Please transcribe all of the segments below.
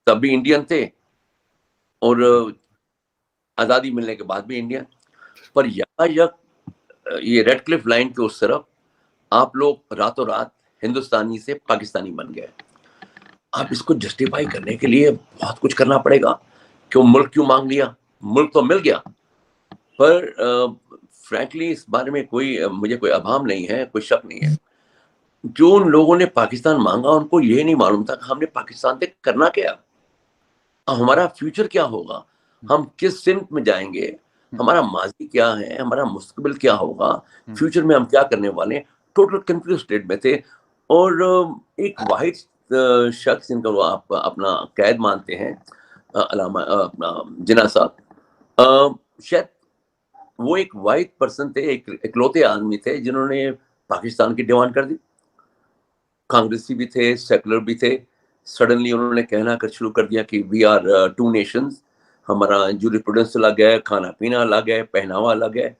तब भी इंडियन थे और आज़ादी मिलने के बाद भी इंडियन। पर यहाँ ये रेड क्लिफ लाइन के उस तरफ आप लोग रातों रात हिंदुस्तानी से पाकिस्तानी बन गए। आप इसको जस्टिफाई करने के लिए बहुत कुछ करना पड़ेगा। क्यों मुल्क क्यों मांग लिया? मुल्क तो मिल गया, पर फ्रैंकली इस बारे में मुझे कोई अभाम नहीं है, कोई शक नहीं है। जो उन लोगों ने पाकिस्तान मांगा उनको ये नहीं मालूम था कि हमने पाकिस्तान से करना क्या, हमारा फ्यूचर क्या होगा, हम किस सिमत में जाएंगे, हमारा माजी क्या है, हमारा मुस्तकबिल क्या होगा, फ्यूचर में हम क्या करने वाले हैं। टोटल कंफ्यूज स्टेट में थे। और एक वाहिद शख्स जिनका वो आप अपना कैद मानते हैं, अलामा अपना जिन्ना साहब, शायद वो एक वाहिद पर्सन थे, एक इकलौते आदमी थे जिन्होंने पाकिस्तान की डिमांड कर दी। कांग्रेसी भी थे, सेकुलर भी थे। सडनली उन्होंने कहना कर शुरू कर दिया कि वी आर टू नेशंस, हमारा जूरिस्प्रूडेंस अलग है, खाना पीना अलग है, पहनावा अलग है।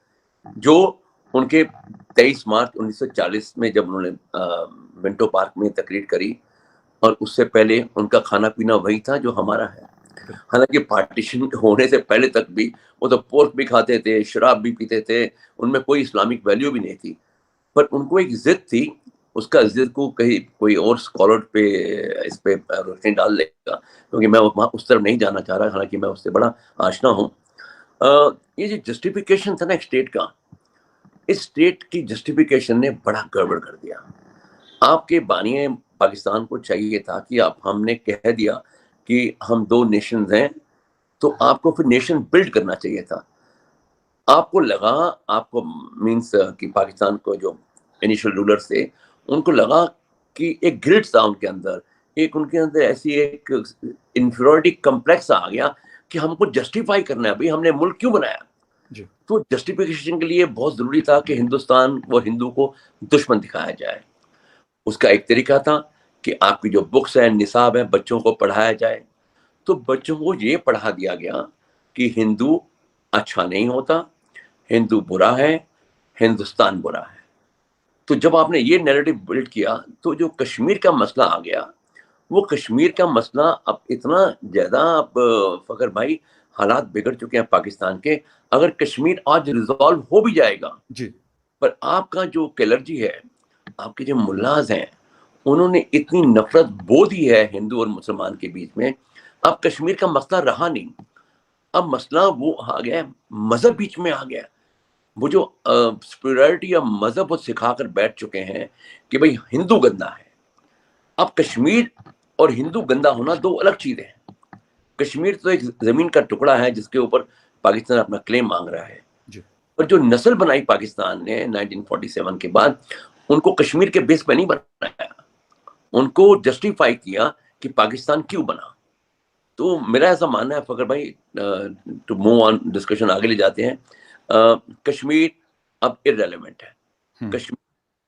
जो उनके 23 मार्च 1940 में जब उन्होंने मिंटो पार्क में तकरीर करी, और उससे पहले उनका खाना पीना वही था जो हमारा है। हालांकि पार्टीशन होने से पहले तक भी वो तो पोर्क भी खाते थे, शराब भी पीते थे, उनमें कोई इस्लामिक वैल्यू भी नहीं थी। पर उनको एक जिद थी, उसका जिद को कहीं कोई और स्कॉलर पे इस पे रोशनी डाल लेगा, क्योंकि मैं वहाँ उस तरफ नहीं जाना चाह रहा, हालांकि मैं उससे बड़ा आशना हूँ। ये जो जस्टिफिकेशन था ना एक स्टेट का, इस स्टेट की जस्टिफिकेशन ने बड़ा गड़बड़ कर दिया। आपके बानिए पाकिस्तान को चाहिए था कि आप हमने कह दिया कि हम दो नेशंस हैं, तो आपको फिर नेशन बिल्ड करना चाहिए था। आपको लगा, आपको मीन्स कि पाकिस्तान को जो इनिशियल रूलर्स थे उनको लगा कि एक गिल्ट था उनके अंदर, उनके अंदर ऐसी एक इंफीरियरिटी कम्प्लेक्स आ गया कि हमको जस्टिफाई करना है, भाई हमने मुल्क क्यों बनाया। तो जस्टिफिकेशन के लिए बहुत जरूरी था कि हिंदुस्तान व हिंदू को दुश्मन दिखाया जाए। उसका एक तरीका था कि आपकी जो बुक्स है, निसाब है, बच्चों को पढ़ाया जाए। तो बच्चों को ये पढ़ा दिया गया कि हिंदू अच्छा नहीं होता, हिंदू बुरा है, हिंदुस्तान बुरा है। तो जब आपने ये नैरेटिव बिल्ड किया, तो जो कश्मीर का मसला आ गया, वो कश्मीर का मसला अब इतना ज्यादा, अब फखर भाई हालात बिगड़ चुके हैं पाकिस्तान के। अगर कश्मीर आज रिजॉल्व हो भी जाएगा जी, पर आपका जो कैलर्जी है, आपके जो मुल्लाज हैं, उन्होंने इतनी नफरत बो दी है हिंदू और मुसलमान के बीच में, अब कश्मीर का मसला रहा नहीं। अब मसला वो आ गया, मजहब बीच में आ गया। वो जो सुपीरियरिटी या मजहब वो सिखाकर बैठ चुके हैं कि भाई हिंदू गंदा है। अब कश्मीर और हिंदू गंदा होना दो अलग चीजें हैं। कश्मीर तो एक जमीन का टुकड़ा है जिसके ऊपर पाकिस्तान अपना क्लेम मांग रहा है। और जो नस्ल बनाई पाकिस्तान ने 1947 के बाद, उनको कश्मीर के बेस पे नहीं बनाया, उनको जस्टिफाई किया कि पाकिस्तान क्यों बना। तो मेरा ऐसा मानना है फकर भाई, टू मूव ऑन डिस्कशन आगे ले जाते हैं, कश्मीर अब इररेलेवेंट है। कश्मीर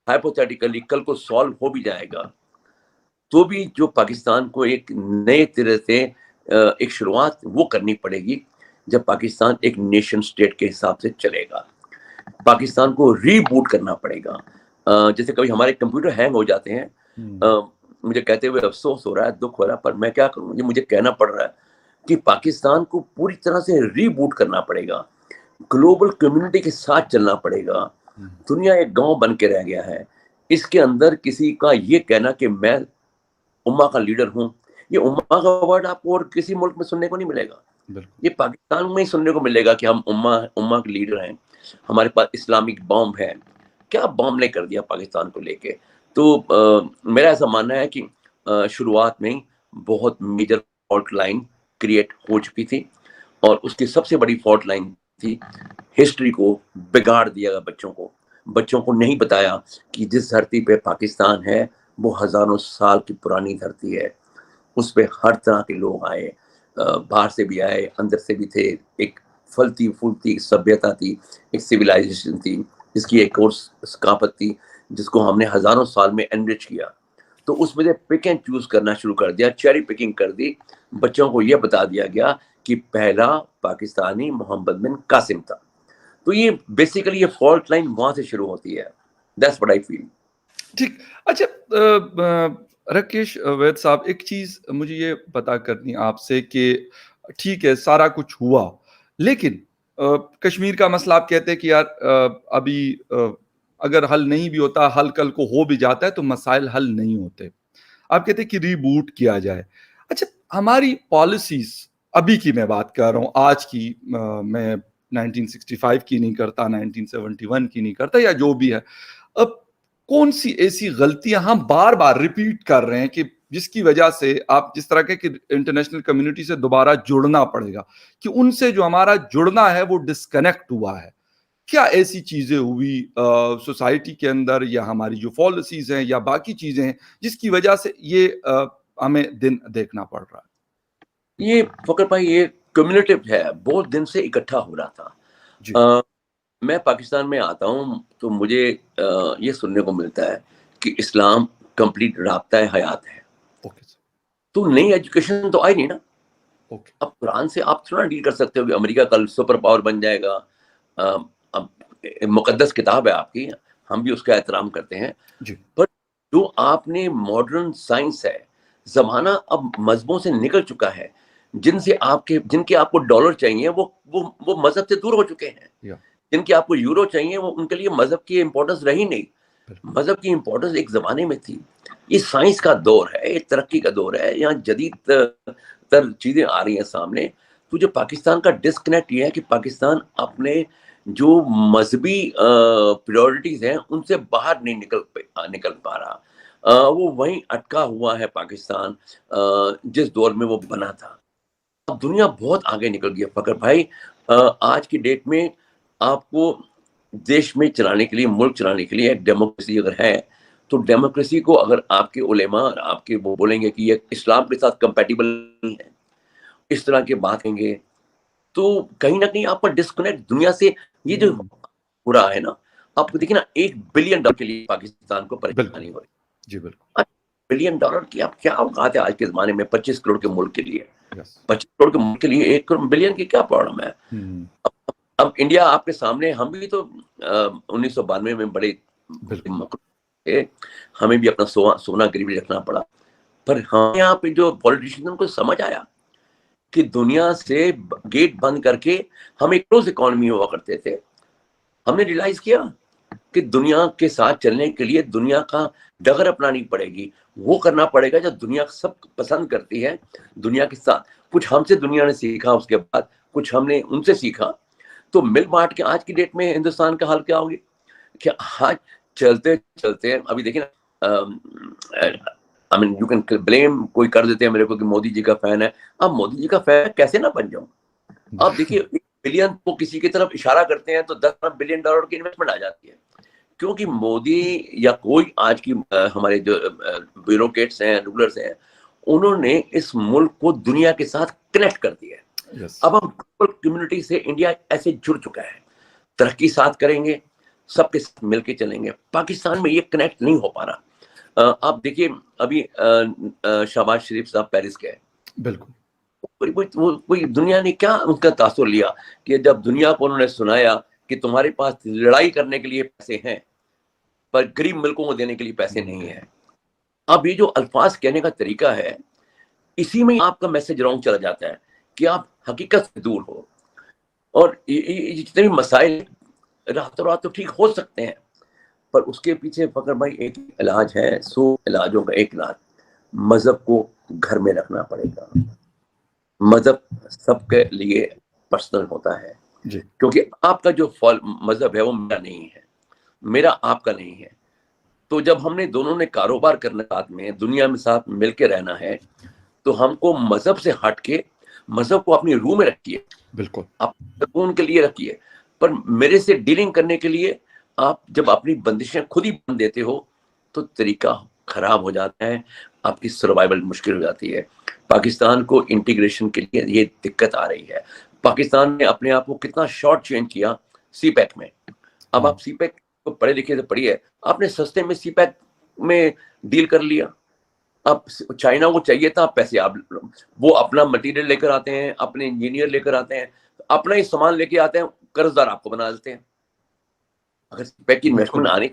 हाइपोथेटिकली कल को सॉल्व हो भी जाएगा, तो भी जो पाकिस्तान को एक नए तरह से एक शुरुआत वो करनी पड़ेगी जब पाकिस्तान एक नेशन स्टेट के हिसाब से चलेगा। पाकिस्तान को रीबूट करना पड़ेगा। जैसे कभी हमारे कंप्यूटर हैंग हो जाते हैं, मुझे कहते हुए अफसोस हो रहा है, दुख हो रहा है, पर मैं क्या करूं, ये मुझे कहना पड़ रहा है कि पाकिस्तान को पूरी तरह से रीबूट करना पड़ेगा, ग्लोबल कम्युनिटी के साथ चलना पड़ेगा। दुनिया एक गांव बन के रह गया है, इसके अंदर किसी का ये कहना कि मैं उम्मा का लीडर हूं, ये उम्मा का वर्ड आपको और किसी मुल्क में सुनने को नहीं मिलेगा। ये पाकिस्तान में ही सुनने को मिलेगा कि हम उम्मा के लीडर हैं, हमारे पास इस्लामिक बॉम्ब है। क्या बॉम्ब ने कर दिया पाकिस्तान को लेके। तो मेरा ऐसा मानना है कि शुरुआत में बहुत मेजर फॉल्ट लाइन क्रिएट हो चुकी थी, और उसकी सबसे बड़ी फॉल्ट लाइन थी हिस्ट्री को बिगाड़ दिया। बच्चों को नहीं बताया कि जिस धरती पे पाकिस्तान है वो हजारों साल की पुरानी धरती है। उस पे हर तरह के लोग आए, बाहर से भी आए, अंदर से भी थे। एक फलती फूलती सभ्यता थी, एक सिविलाइजेशन थी, जिसकी एक और सकाफत थी, जिसको हमने हजारों साल में एनरिच किया। तो उसमें से पिक एंड चूज करना शुरू कर दिया, चेरी पिकिंग कर दी। बच्चों को यह बता दिया गया कि पहला पाकिस्तानी मोहम्मद बिन कासिम था। तो ये बेसिकली ये फॉल्ट लाइन वहां से शुरू होती है। That's what I feel. ठीक। अच्छा, राकेश वैद साहब, एक चीज मुझे ये पता करनी है आपसे कि ठीक है सारा कुछ हुआ, लेकिन कश्मीर का मसला आप कहते हैं कि यार अभी अगर हल नहीं भी होता, हल कल को हो भी जाता है तो मसाइल हल नहीं होते। आप कहते हैं कि रीबूट किया जाए। अच्छा, हमारी पॉलिसीज अभी की मैं बात कर रहा हूँ, आज की मैं 1965 की नहीं करता, 1971 की नहीं करता, या जो भी है। अब कौन सी ऐसी गलतियां हम बार बार रिपीट कर रहे हैं कि जिसकी वजह से आप जिस तरह के कि इंटरनेशनल कम्युनिटी से दोबारा जुड़ना पड़ेगा, कि उनसे जो हमारा जुड़ना है वो डिस्कनेक्ट हुआ है? क्या ऐसी चीजें हुई सोसाइटी के अंदर, या हमारी जो पॉलिसीज हैं या बाकी चीजें हैं, जिसकी वजह से ये हमें दिन देखना पड़ रहा है? ये फकर भाई, ये कम्युनिटिव है, बहुत दिन से इकट्ठा हो रहा था। जी। मैं पाकिस्तान में आता हूँ तो मुझे ये सुनने को मिलता है कि इस्लाम कंप्लीट राब्ता हयात है। Okay sir. तो नई एजुकेशन तो आई नहीं ना। ओके। अब कुरान से आप थोड़ा डील कर सकते हो कि अमेरिका कल सुपर पावर बन जाएगा। अब मुकद्दस किताब है आपकी, हम भी उसका एहतराम करते हैं। जी। पर जो आपने मॉडर्न साइंस है, जमाना अब मजहबों से निकल चुका है। जिनके आपको डॉलर चाहिए वो मजहब से दूर हो चुके हैं। या जिनके आपको यूरो चाहिए वो उनके लिए मजहब की इंपॉर्टेंस रही नहीं। बिल्कुल। मजहब की इंपॉर्टेंस एक जमाने में थी। ये साइंस का दौर है, ये तरक्की का दौर है, यहाँ जदीद तर चीजें आ रही हैं सामने। तो जो पाकिस्तान का डिस्कनेक्ट ये है कि पाकिस्तान अपने जो मजहबी प्रायोरिटीज हैं उनसे बाहर नहीं निकल पा रहा। वो वहीं अटका हुआ है पाकिस्तान, जिस दौर में वो बना था। अब दुनिया बहुत आगे निकल गई है फकर भाई। आज की डेट में आपको देश में चलाने के लिए, मुल्क चलाने के लिए एक डेमोक्रेसी अगर है, तो डेमोक्रेसी को अगर आपके उलेमा और आपके वो बोलेंगे कि ये इस्लाम के साथ कंपैटिबल नहीं है, इस तरह की बात कहेंगे, तो कहीं ना कहीं आपका डिस्कनेक्ट दुनिया से ये जो हो रहा है ना। आप देखिए ना, $1 बिलियन के लिए पाकिस्तान को बिल्कुल। परेशानी हो रही जी बिल्कुल। है। $1 बिलियन की आप क्या औकात है आज के जमाने में 25 करोड़ के मुल्क के लिए? यस। 25 करोड़ के मुल्क के लिए 1 बिलियन की क्या प्रॉब्लम है? अब इंडिया आपके सामने, हम भी तो 1992 में बड़े बिल्कुल। थे, हमें भी अपना सोना गिरवी रखना पड़ा। पर हम यहाँ पे जो पॉलिटिशियन को समझ आया कि दुनिया से गेट बंद करके हम एक क्लोज इकोनॉमी हुआ करते थे। हमने रियलाइज किया कि दुनिया के साथ चलने के लिए दुनिया का डगर अपनानी पड़ेगी। वो करना पड़ेगा जो दुनिया सब पसंद करती है। दुनिया के साथ कुछ हमसे दुनिया ने सीखा, उसके बाद कुछ हमने उनसे सीखा। तो मिल बांट के आज की डेट में हिंदुस्तान का हाल क्या होगी कि आज चलते चलते अभी देखिए ना, I mean you can blame, कोई कर देते हैं मेरे को कि मोदी जी का फैन है। अब मोदी जी का फैन कैसे ना बन जाऊं? अब देखिए, 1 बिलियन को किसी की तरफ इशारा करते हैं तो $10 बिलियन की इन्वेस्टमेंट आ जाती है। क्योंकि मोदी या कोई आज की हमारे जो ब्यूरोक्रेट्स हैं, रूलर्स हैं, उन्होंने इस मुल्क को दुनिया के साथ कनेक्ट कर दिया है। यस। अब हम ग्लोबल कम्युनिटी से इंडिया ऐसे जुड़ चुका है, तरक्की साथ करेंगे, सबके साथ मिलके चलेंगे। पाकिस्तान में ये कनेक्ट नहीं हो पा रहा। आप देखिए अभी शहबाज शरीफ साहब पेरिस गए। बिल्कुल। कोई दुनिया ने क्या उनका तासुर लिया कि जब दुनिया को उन्होंने सुनाया कि तुम्हारे पास लड़ाई करने के लिए पैसे हैं पर गरीब मुल्कों को देने के लिए पैसे नहीं है। अब ये जो अल्फाज कहने का तरीका है, इसी में आपका मैसेज रॉन्ग चला जाता है कि आप हकीकत से दूर हो। और ये जितने भी मसाइल रातों रात तो ठीक हो सकते हैं, पर उसके पीछे फकर भाई एक इलाज है, 100 इलाजों का एक इलाज, मजहब को घर में रखना पड़ेगा। मजहब सबके लिए पर्सनल होता है, जी। क्योंकि आपका जो मजहब है वो मेरा नहीं है, मेरा आपका नहीं है। तो जब हमने दोनों ने कारोबार करना, साथ में दुनिया में साथ मिलके रहना है, तो हमको मजहब से हट के मजहब को अपनी रूह में रखिए, बिल्कुल। आप सुकून के लिए रखिए। पर मेरे से डीलिंग करने के लिए आप जब अपनी बंदिशें खुद ही बंद देते हो तो तरीका खराब हो जाता है, आपकी सर्वाइवल मुश्किल हो जाती है। पाकिस्तान को इंटीग्रेशन के लिए ये दिक्कत आ रही है। पाकिस्तान ने अपने आप को कितना शॉर्ट चेंज किया सीपैक में। अब आप सीपैक को पढ़े लिखे से पढ़िए, आपने सस्ते में सीपैक में डील कर लिया। अब चाइना को चाहिए था पैसे, आप वो अपना मटेरियल लेकर आते हैं, अपने इंजीनियर लेकर आते हैं, अपना ही सामान लेके आते हैं, कर्जदार आपको बना देते हैं। अगर सीपैक की बिल्कुल। इन्वेस्टमेंट आनी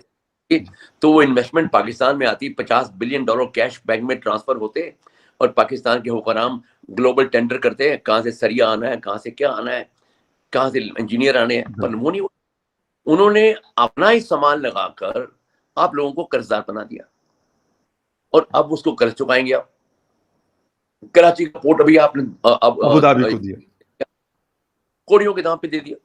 तो वो इन्वेस्टमेंट पाकिस्तान में आती, $50 बिलियन कैश बैंक में ट्रांसफर होते, और पाकिस्तान के हुक्मरान ग्लोबल टेंडर करते हैं, कहाँ से सरिया आना है, कहाँ से क्या आना है, कहाँ से इंजीनियर आने हैं, पर वो नहीं। उन्होंने अपना ही सामान लगाकर आप लोगों को कर्जदार बना दिया, और अब उसको कर्ज चुकाएंगे आप। कराची का पोर्ट अभी आपने अबू धाबी को दिया, कोड़ियों के दाम पे दे दिया।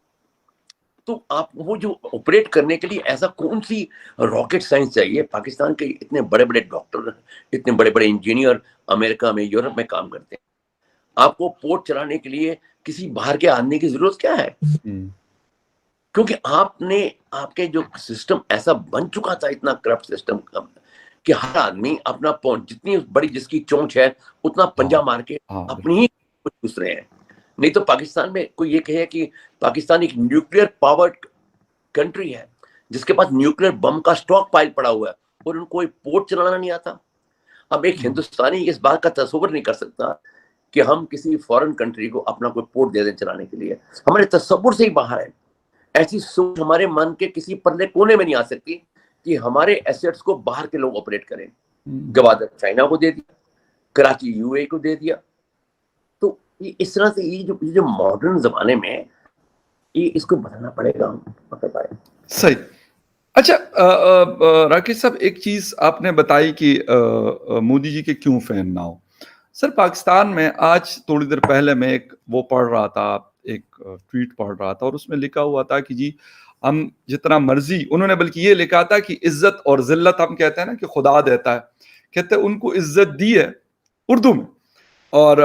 तो आप वो जो ऑपरेट करने के लिए ऐसा कौन सी रॉकेट साइंस चाहिए? पाकिस्तान के इतने बड़े बड़े डॉक्टर, इतने बड़े बड़े इंजीनियर अमेरिका में, यूरोप में काम करते हैं, आपको पोर्ट चलाने के लिए किसी बाहर के आदमी की जरूरत क्या है? क्योंकि आपने, आपके जो सिस्टम ऐसा बन चुका था, इतना करप्ट सिस्टम कि हर आदमी अपना जितनी बड़ी जिसकी चोंच है उतना पंजा मार के अपनी ही घुस रहे हैं। नहीं तो पाकिस्तान में कोई ये कहे कि पाकिस्तान एक न्यूक्लियर पावर्ड कंट्री है जिसके पास न्यूक्लियर बम का स्टॉक पाइल पड़ा हुआ है, और उनको कोई पोर्ट चलाना नहीं आता। अब एक हिंदुस्तानी इस बात का तस्वीर नहीं कर सकता कि हम किसी फॉरेन कंट्री को अपना कोई पोर्ट दे दें चलाने के लिए, हमारे तस्वुर से ही बाहर है। ऐसी सोच हमारे मन के किसी परले कोने में नहीं आ सकती कि हमारे एसेट्स को बाहर के लोग ऑपरेट करें। गवादर चाइना को दे दिया, कराची यूएई को दे दिया। तो ये इस तरह से ये जो मॉडर्न जमाने में ये इसको बताना पड़ेगा हम पकड़ पाए। सही। अच्छा राकेश साहब, एक चीज आपने बताई कि मोदी जी के क्यों फैन ना हो। सर, पाकिस्तान में आज थोड़ी देर पहले मैं एक वो पढ़ रहा था, एक ट्वीट पढ़ रहा था, और उसमें लिखा हुआ था कि जी हम जितना मर्जी, उन्होंने बल्कि ये लिखा था कि इज्जत और जिल्लत हम कहते हैं ना कि खुदा देता है, कहते हैं उनको इज्जत दी है उर्दू में, और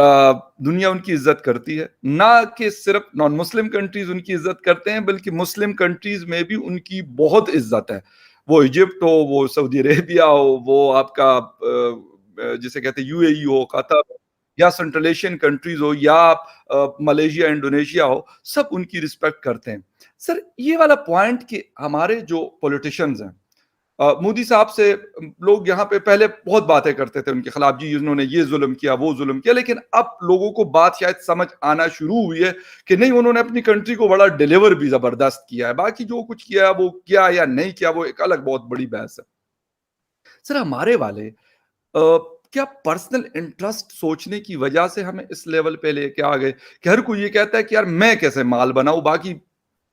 दुनिया उनकी इज्जत करती है। ना कि सिर्फ नॉन मुस्लिम कंट्रीज उनकी इज्जत करते हैं, बल्कि मुस्लिम कंट्रीज में भी उनकी बहुत इज्जत है। वो इजिप्ट हो, वो सऊदी अरेबिया हो, वो आपका जिसे कहते हैं यूएई हो, कतर, या सेंट्रल एशियन कंट्रीज हो, या मलेशिया, इंडोनेशिया हो, सब उनकी रिस्पेक्ट करते हैं। सर, ये वाला पॉइंट कि हमारे जो पॉलिटिशियंस हैं, मोदी साहब से लोग यहाँ पे पहले बहुत बातें करते थे उनके खिलाफ, जी उन्होंने ये जुल्म किया, वो जुल्म किया, लेकिन अब लोगों को बात शायद समझ आना शुरू हुई है कि नहीं, उन्होंने अपनी कंट्री को बड़ा डिलीवर भी जबरदस्त किया है। बाकी जो कुछ किया वो किया या नहीं किया वो एक अलग बहुत बड़ी बहस है। सर, हमारे वाले क्या पर्सनल इंटरेस्ट सोचने की वजह से हमें इस लेवल पे लेके आ गए कि हर कोई ये कहता है कि यार मैं कैसे माल बनाऊं, बाकी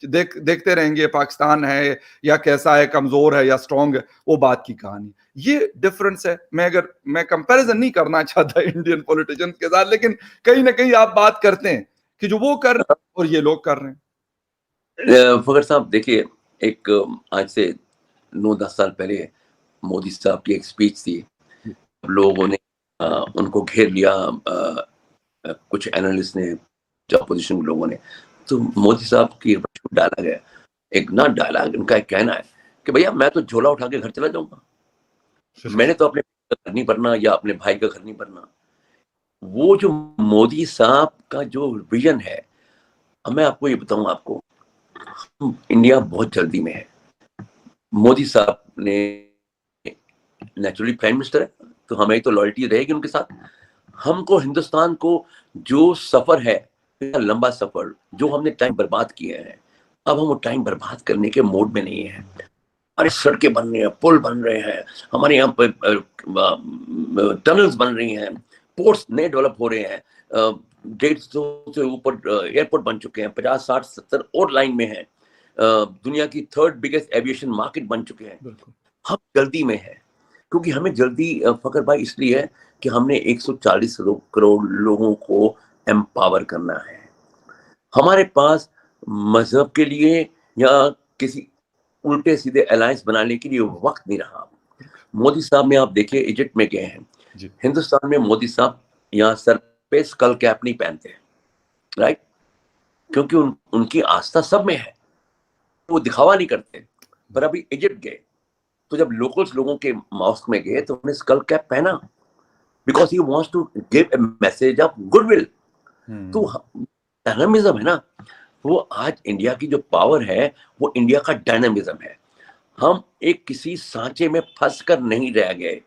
देखते रहेंगे पाकिस्तान है या कैसा है, कमजोर है या स्ट्रांग है, वो बात की कहानी। ये डिफरेंस है। मैं कंपैरिजन नहीं करना चाहता इंडियन पॉलिटिशियंस के साथ, लेकिन कहीं ना कहीं आप बात करते हैं कि जो वो कर रहे हैं और ये लोग कर रहे हैं। फखर साहब देखिए, एक आज से 9-10 साल पहले मोदी साहब की एक स्पीच थी, लोगों ने उनको घेर लिया, कुछ एनालिस्ट ने, अपोजिशन के लोगों ने, तो मोदी साहब की डाला गया एक ना डायलॉग, उनका एक कहना है कि भैया मैं तो झोला उठा के घर चला जाऊंगा, मैंने तो अपने घर नहीं भरना या अपने भाई का घर नहीं भरना। वो जो मोदी साहब का जो विजन है, अब मैं आपको ये बताऊं, आपको इंडिया बहुत जल्दी में है। मोदी साहब ने नेचुरली प्राइम मिनिस्टर है, तो हमें तो लॉयल्टी रहेगी उनके साथ। हमको हिंदुस्तान को जो सफर है, लंबा सफर, जो हमने टाइम बर्बाद किए हैं, अब हम वो टाइम बर्बाद करने के मोड में नहीं है। अरे सड़कें बन रही हैं, पुल बन रहे हैं, हमारे यहाँ पर टनल्स बन रही हैं, पोर्ट्स नए डेवलप हो रहे हैं, 150 से ऊपर एयरपोर्ट बन चुके हैं, 50, 60, 70 और लाइन में है, दुनिया की 3rd बिगेस्ट एविएशन मार्केट बन चुके हैं। हम जल्दी में है, क्योंकि हमें जल्दी फकर भाई इसलिए है कि हमने 140 करोड़ लोगों को एम्पावर करना है। हमारे पास मजहब के लिए या किसी उल्टे सीधे अलायंस बनाने के लिए वक्त नहीं रहा। मोदी साहब में आप देखिए, इजिप्ट में गए हैं, हिंदुस्तान में मोदी साहब यहाँ सर पे स्कल कैप नहीं पहनते हैं, राइट, क्योंकि उनकी आस्था सब में है, वो दिखावा नहीं करते। पर अभी इजिप्ट गए तो जब लोकल्स लोगों के मॉस्क में गए तो उन्हें स्कल कैप पहना, because he wants to give a message of goodwill. तो डायनामिज्म है ना, वो आज इंडिया की जो पावर है वो इंडिया का डायनामिज्म है। हम एक किसी सांचे में फंस कर नहीं रह गए।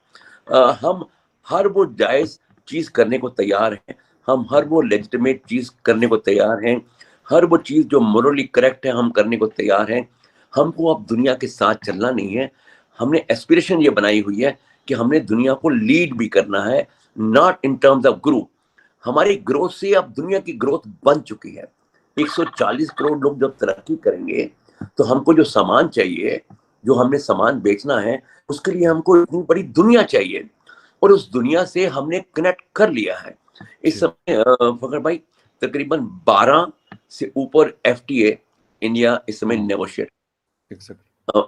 हम हर वो जायज चीज करने को तैयार हैं, हम हर वो लेजिटिमेट चीज करने को तैयार हैं, हर वो चीज जो मोरली करेक्ट है हम करने को तैयार हैं। हमको अब दुनिया के साथ चलना नहीं है, हमने एस्पिरेशन ये बनाई हुई है कि हमने दुनिया को लीड भी करना है, not in terms of growth. हमारी ग्रोथ से अब दुनिया की ग्रोथ बन चुकी है। 140 करोड़ लोग जब तरक्की करेंगे तो हमको जो सामान चाहिए, जो हमने सामान बेचना है, उसके लिए हमको इतनी बड़ी दुनिया चाहिए, और उस दुनिया से हमने कनेक्ट कर लिया है। इस समय फखर भाई तकरीबन 12 से ऊपर FTA इंडिया इस समय नेगोशिएट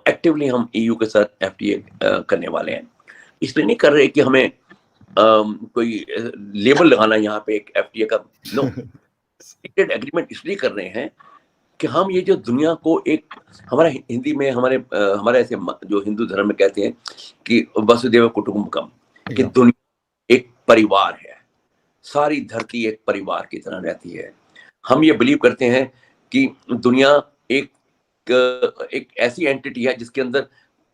एक्टिवली हम EU के साथ FTA करने वाले हैं। इसलिए नहीं कर रहे कि हमें कोई लेबल लगाना यहाँ पे एक FTA का, नो, एग्रीमेंट इसलिए कर रहे हैं कि हम ये जो दुनिया को एक, हमारा हिंदी में हमारे ऐसे जो हिंदू धर्म में कहते हैं कि वसुदेव कुटुंबकम, कि दुनिया एक परिवार है, सारी धरती एक परिवार की तरह रहती है। हम ये बिलीव करते हैं कि दुनिया एक ऐसी एंटिटी है जिसके अंदर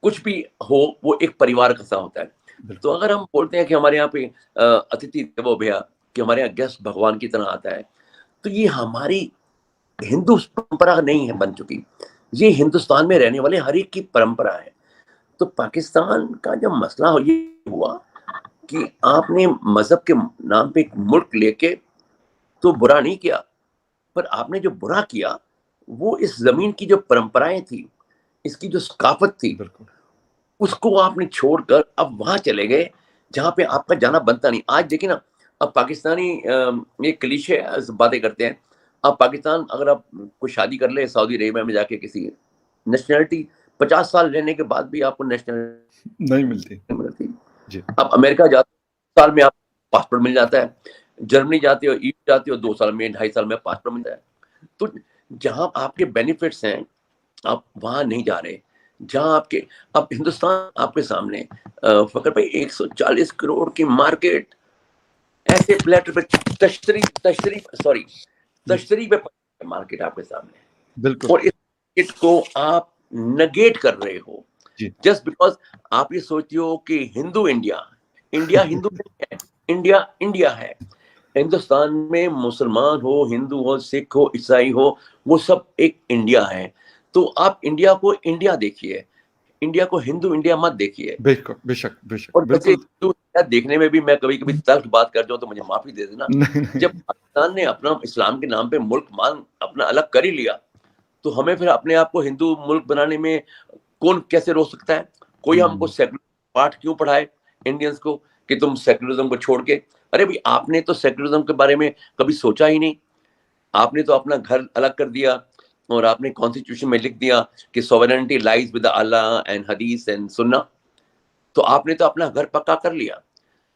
कुछ भी हो वो एक परिवार का सा होता है। तो अगर हम बोलते हैं कि हमारे यहाँ पे अतिथि देवो भव, कि हमारे यहाँ गेस्ट भगवान की तरह आता है, तो ये हमारी हिंदू परंपरा नहीं है बन चुकी, ये हिंदुस्तान में रहने वाले हर एक की परंपरा है। तो पाकिस्तान का जब मसला ये हुआ कि आपने मजहब के नाम पे एक मुल्क लेके तो बुरा नहीं किया, पर आपने जो बुरा किया वो इस जमीन की जो परंपराएं थी, इसकी जो सकाफत थी, उसको आपने छोड़कर अब वहां चले गए जहां पे आपका जाना बनता नहीं। आज देखिए ना, अब पाकिस्तानी ये क्लीशे बातें करते हैं। अब पाकिस्तान, अगर आप कुछ शादी कर ले सऊदी अरेबिया में जाके, किसी नेशनलिटी 50 साल रहने के बाद भी आपको नेशनलिटी नहीं मिलती जी। अब अमेरिका जाते साल में आप पासपोर्ट मिल जाता है, जर्मनी जाते हो, ईस्ट जाते हो, 2 साल में 2.5 साल में पासपोर्ट मिलता है। तो जहां आपके बेनिफिट्स हैं आप वहां नहीं जा रहे, जहां आपके, अब हिंदुस्तान आपके सामने फकर भाई 140 करोड़ की मार्केट, ऐसे प्लेटर पे तश्तरी पे मार्केट आपके सामने, और इस मार्केट को आप नेगेट कर रहे हो जस्ट बिकॉज आप ये सोचते हो कि हिंदू इंडिया हिंदू नहीं है, इंडिया इंडिया है। हिंदुस्तान में मुसलमान हो, हिंदू हो, सिख हो, ईसाई हो, वो सब एक इंडिया है। तो आप इंडिया को इंडिया देखिए, इंडिया को हिंदू इंडिया मत देखिए। बेशक और वैसे देखने में भी मैं कभी कभी तल्ख बात कर जाऊं तो मुझे माफी दे देना। जब पाकिस्तान ने अपना इस्लाम के नाम पे मुल्क मान अपना अलग कर ही लिया, तो हमें फिर अपने आप को हिंदू मुल्क बनाने में कौन कैसे रोक सकता है? कोई हमको सेकुलर पाठ क्यों पढ़ाए इंडियंस को कि तुम सेकुलरिज्म को छोड़ के? अरे भाई, आपने तो सेकुलरिज्म के बारे में कभी सोचा ही नहीं। आपने तो अपना घर अलग कर दिया और आपने कॉन्स्टिट्यूशन में लिख दिया कि sovereignty lies with Allah and हदीस एंड सुन्ना। तो आपने तो अपना घर पक्का कर लिया,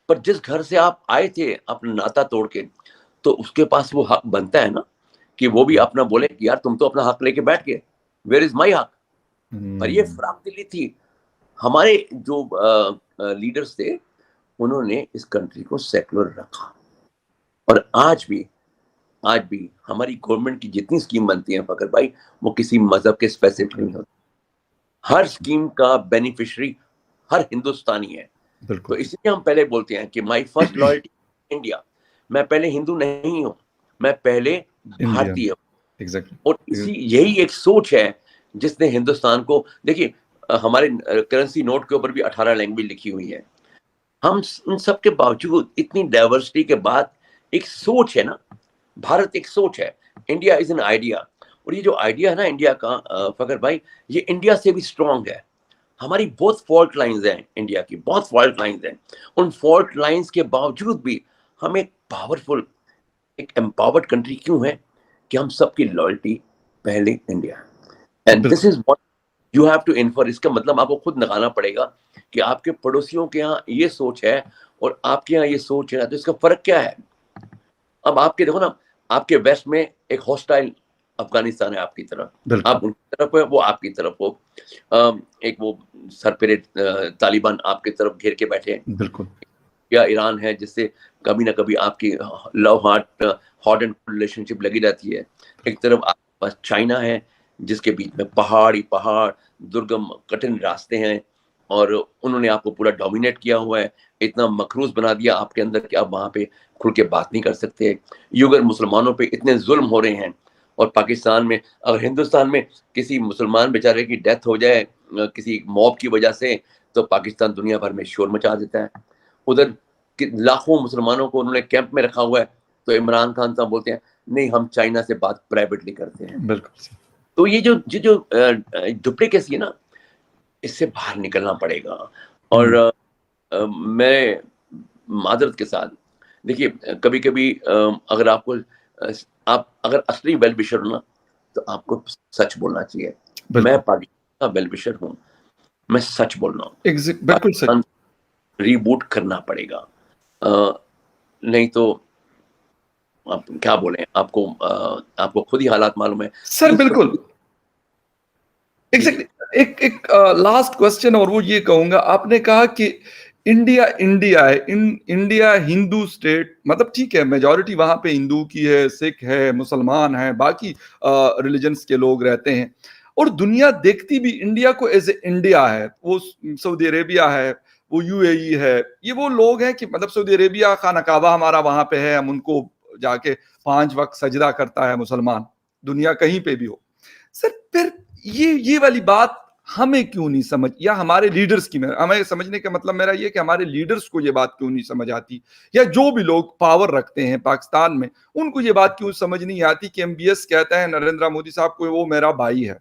पर जिस घर से आप आए थे अपना नाता तोड़ के, तो उसके पास वो हक बनता है ना कि वो भी अपना बोले कि यार तुम तो अपना हक लेके बैठ गए, वेयर इज माई हक। पर ये फराक दिली थी। हमारे जो लीडर्स थे, उन्होंने इस कंट्री को सेकुलर रखा, और आज भी हमारी गवर्नमेंट की जितनी स्कीम बनती है फकर भाई, वो किसी मजहब के स्पेसिफिक नहीं होती। हर स्कीम का बेनिफिशियरी हर हिंदुस्तानी है। तो इसलिए हम पहले बोलते हैं कि माई फर्स्ट लॉयल्टी इंडिया। मैं पहले हिंदू नहीं हूं, मैं पहले भारतीय हूं। और इसी यही एक सोच है जिसने हिंदुस्तान को, देखिए हमारे करेंसी नोट के ऊपर भी 18 लैंग्वेज लिखी हुई है। हम इन सब के बावजूद, इतनी डाइवर्सिटी के बाद, एक सोच है ना, भारत एक सोच है, इंडिया इज एन आइडिया। और ये जो आइडिया है ना इंडिया का फकर भाई, ये इंडिया से भी स्ट्रांग है। हमारी बहुत फॉल्ट लाइंस हैं, इंडिया की बहुत फॉल्ट लाइंस हैं। उन फॉल्ट लाइंस के बावजूद भी हम एक पावरफुल, एक एम्पावर्ड कंट्री क्यों है कि हम सबकी लॉयल्टी पहले India. And this is what you have to infer. इसका मतलब आपको खुद लगाना पड़ेगा कि आपके पड़ोसियों के यहाँ ये सोच है और आपके यहाँ ये सोच है, तो इसका फर्क क्या है? अब आपके देखो ना, आपके वेस्ट में एक हॉस्टाइल अफगानिस्तान है आपकी तरफ, आप उनकी तरफ है, वो आपकी तरफ हो। एक वो सरपेरे तालिबान आपकी तरफ घेर के बैठे हैं, या ईरान है जिससे कभी ना कभी आपकी लव हॉट एंड रिलेशनशिप लगी रहती है। एक तरफ आपके पास चाइना है जिसके बीच में पहाड़, दुर्गम कठिन रास्ते हैं, और उन्होंने आपको पूरा डोमिनेट किया हुआ है, इतना मखरूज बना दिया आपके अंदर कि आप वहां पे खुल के बात नहीं कर सकते। युगर मुसलमानों पे इतने जुल्म हो रहे हैं, और पाकिस्तान में, अगर हिंदुस्तान में किसी मुसलमान बेचारे की डेथ हो जाए किसी मॉब की वजह से, तो पाकिस्तान दुनिया भर में शोर मचा देता है। उधर लाखों मुसलमानों को उन्होंने कैंप में रखा हुआ है, तो इमरान खान साहब बोलते हैं नहीं हम चाइना से बात प्राइवेटली करते हैं। बिल्कुल। तो ये जो डुप्लीकेसी है ना, इससे बाहर निकलना पड़ेगा। और मैं मादरत के साथ, देखिए कभी कभी अगर आपको आप अगर असली वेल विशर हो ना, तो आपको सच बोलना चाहिए। मैं पाकिस्तान का वेल विशर हूँ, मैं सच बोल रहा हूँ। बिल्कुल सच। रीबूट करना पड़ेगा, नहीं तो आप क्या बोलें, आपको खुद ही हालात मालूम है सर बिल्कुल एग्जैक्टली। एक लास्ट क्वेश्चन, और वो ये कहूंगा, आपने कहा कि इंडिया इंडिया है, इंडिया हिंदू स्टेट, मतलब ठीक है मेजॉरिटी वहां पे हिंदू की है, सिख है, मुसलमान है, बाकी रिलीजन्स के लोग रहते हैं, और दुनिया देखती भी इंडिया को एज ए इंडिया है। वो सऊदी अरेबिया है, वो यूएई है, ये वो लोग हैं कि मतलब सऊदी अरेबिया खाना काबा हमारा वहां पे है, हम उनको जाके 5 वक्त सजदा करता है मुसलमान, दुनिया कहीं पे भी हो। सर फिर ये वाली बात हमें क्यों नहीं समझ, या हमारे लीडर्स की, हमें समझने का मतलब मेरा ये कि हमारे लीडर्स को ये बात क्यों नहीं समझ आती, या जो भी लोग पावर रखते हैं पाकिस्तान में उनको ये बात क्यों समझ नहीं आती कि एमबीएस कहता है नरेंद्र मोदी साहब को वो मेरा भाई है,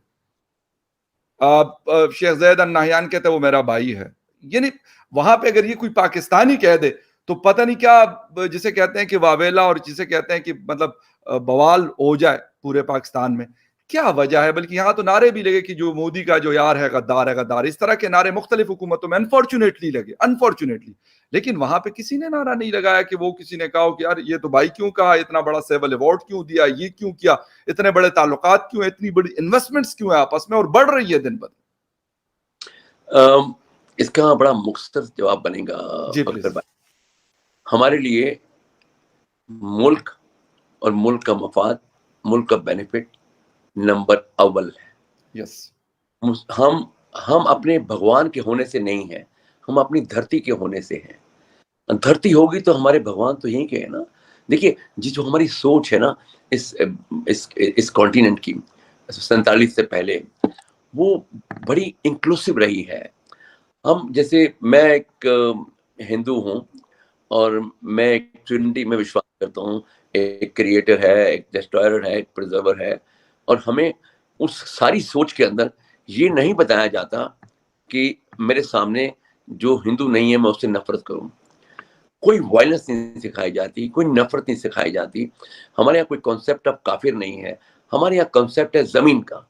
शेख जैद अल नाहयान कहते हैं वो मेरा भाई है। यानी वहां पे अगर ये कोई पाकिस्तानी कह दे तो पता नहीं क्या, जिसे कहते हैं कि वावेला, और जिसे कहते हैं कि मतलब बवाल हो जाए पूरे पाकिस्तान में। क्या वजह है? बल्कि यहाँ तो नारे भी लगे कि जो मोदी का जो यार है गद्दार, इस तरह के नारे मुख्तलिफ हुकूमतों में अनफॉर्चुनेटली लगे, अनफॉर्चुनेटली। लेकिन वहां पे किसी ने नारा नहीं लगाया कि वो किसी ने कहा कि यार ये तो भाई क्यों कहा, इतना बड़ा सिविल अवार्ड क्यों दिया, ये क्यों किया, इतने बड़े ताल्लुकात क्यों है, इतनी बड़ी इन्वेस्टमेंट्स क्यों है आपस में और बढ़ रही है दिन ब दिन। इसका बड़ा मुख्तसर जवाब बनेगा जी फखर प्लीज। भाई। हमारे लिए मुल्क और मुल्क का मफाद, मुल्क का बेनिफिट नंबर अव्वल है। यस। हम अपने भगवान के होने से नहीं है, हम अपनी धरती के होने से हैं। धरती होगी तो हमारे भगवान तो यहीं के है ना। देखिए जो हमारी सोच है ना इस कॉन्टिनेंट की 47 से पहले, वो बड़ी इंक्लूसिव रही है। हम जैसे मैं एक हिंदू हूँ, और मैं एक ट्रिनिटी में विश्वास करता हूँ। एक क्रिएटर है, एक डिस्ट्रॉयर है, एक प्रिजर्वर है। और हमें उस सारी सोच के अंदर ये नहीं बताया जाता कि मेरे सामने जो हिंदू नहीं है मैं उससे नफरत करूं। कोई वायलेंस नहीं सिखाई जाती, कोई नफरत नहीं सिखाई जाती। हमारे यहाँ कोई कॉन्सेप्ट ऑफ काफिर नहीं है, हमारे यहाँ कॉन्सेप्ट है जमीन का।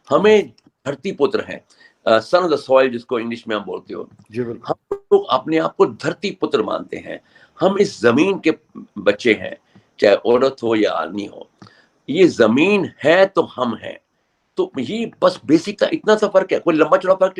हमें धरती पुत्र है, सन ऑफ द सॉइल जिसको इंग्लिश में हम बोलते हो। जी बिल्कुल। हम लोग अपने आप को धरती पुत्र मानते हैं, हम इस जमीन के बच्चे हैं, चाहे औरत हो या आदमी हो। ये जमीन है तो हम हैं। तो ये बस बेसिक था, इतना सा फर्क है, कोई लंबा चौड़ा फर्क